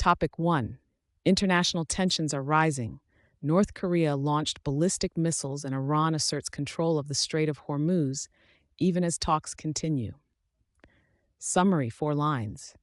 Topic 1. International tensions are rising. North Korea launched ballistic missiles and Iran asserts control of the Strait of Hormuz, even as talks continue. Summary 4 lines.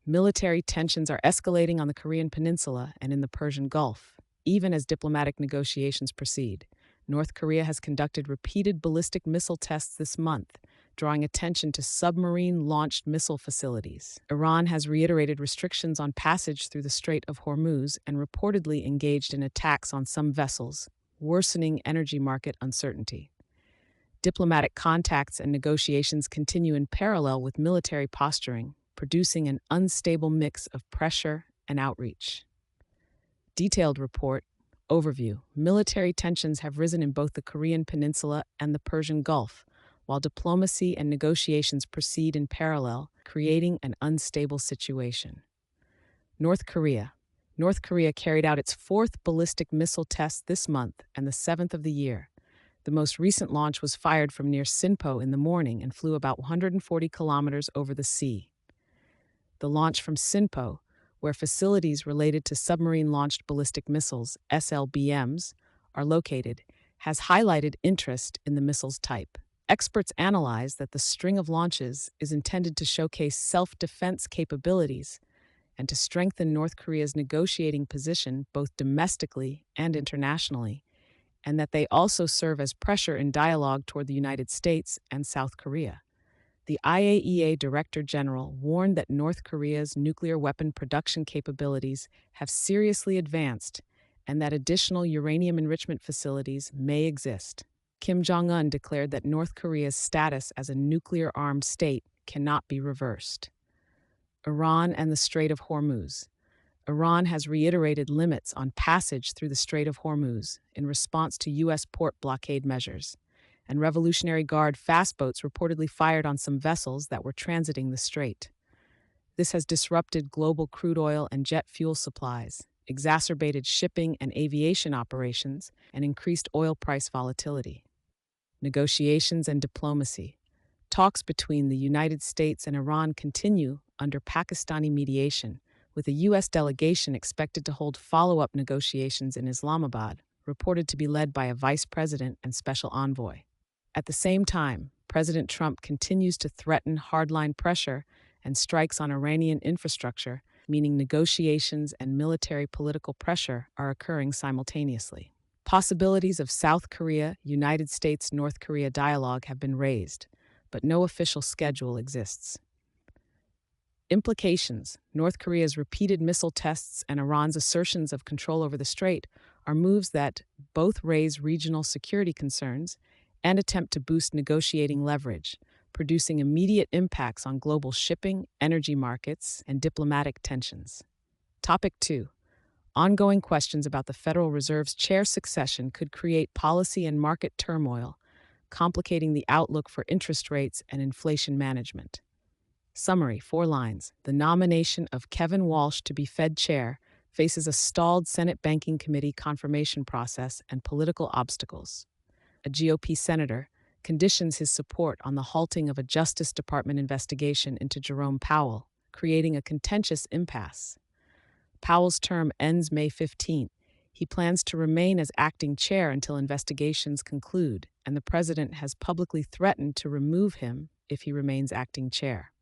Military tensions are escalating on the Korean Peninsula and in the Persian Gulf, even as diplomatic negotiations proceed. North Korea has conducted repeated ballistic missile tests this month, drawing attention to submarine-launched missile facilities. Iran has reiterated restrictions on passage through the Strait of Hormuz and reportedly engaged in attacks on some vessels, worsening energy market uncertainty. Diplomatic contacts and negotiations continue in parallel with military posturing, producing an unstable mix of pressure and outreach. Detailed report. Overview. Military tensions have risen in both the Korean Peninsula and the Persian Gulf, while diplomacy and negotiations proceed in parallel, creating an unstable situation. North Korea. North Korea carried out its fourth ballistic missile test this month and the seventh of the year. The most recent launch was fired from near Sinpo in the morning and flew about 140 kilometers over the sea. The launch from Sinpo, where facilities related to submarine-launched ballistic missiles, SLBMs, are located, has highlighted interest in the missile's type. Experts analyze that the string of launches is intended to showcase self-defense capabilities and to strengthen North Korea's negotiating position both domestically and internationally, and that they also serve as pressure in dialogue toward the United States and South Korea. The IAEA Director General warned that North Korea's nuclear weapon production capabilities have seriously advanced and that additional uranium enrichment facilities may exist. Kim Jong-un declared that North Korea's status as a nuclear-armed state cannot be reversed. Iran and the Strait of Hormuz. Iran has reiterated limits on passage through the Strait of Hormuz in response to U.S. port blockade measures, and Revolutionary Guard fast boats reportedly fired on some vessels that were transiting the strait. This has disrupted global crude oil and jet fuel supplies, exacerbated shipping and aviation operations, and increased oil price volatility. Negotiations and diplomacy. Talks between the United States and Iran continue under Pakistani mediation, with a U.S. delegation expected to hold follow-up negotiations in Islamabad, reported to be led by a vice president and special envoy. At the same time, President Trump continues to threaten hardline pressure and strikes on Iranian infrastructure, meaning negotiations and military political pressure are occurring simultaneously. Possibilities of South Korea, United States, North Korea dialogue have been raised, but no official schedule exists. Implications. North Korea's repeated missile tests and Iran's assertions of control over the strait are moves that both raise regional security concerns and attempt to boost negotiating leverage, producing immediate impacts on global shipping, energy markets, and diplomatic tensions. Topic 2. Ongoing questions about the Federal Reserve's chair succession could create policy and market turmoil, complicating the outlook for interest rates and inflation management. Summary 4 lines. The nomination of Kevin Walsh to be Fed chair faces a stalled Senate Banking Committee confirmation process and political obstacles. A GOP senator conditions his support on the halting of a Justice Department investigation into Jerome Powell, creating a contentious impasse. Powell's term ends May 15. He plans to remain as acting chair until investigations conclude, and the president has publicly threatened to remove him if he remains acting chair.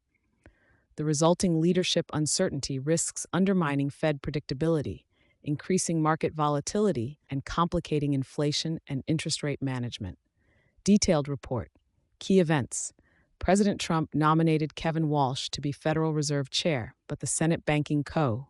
The resulting leadership uncertainty risks undermining Fed predictability, increasing market volatility, and complicating inflation and interest rate management. Detailed report. Key events. President Trump nominated Kevin Walsh to be Federal Reserve Chair, but the Senate Banking Co.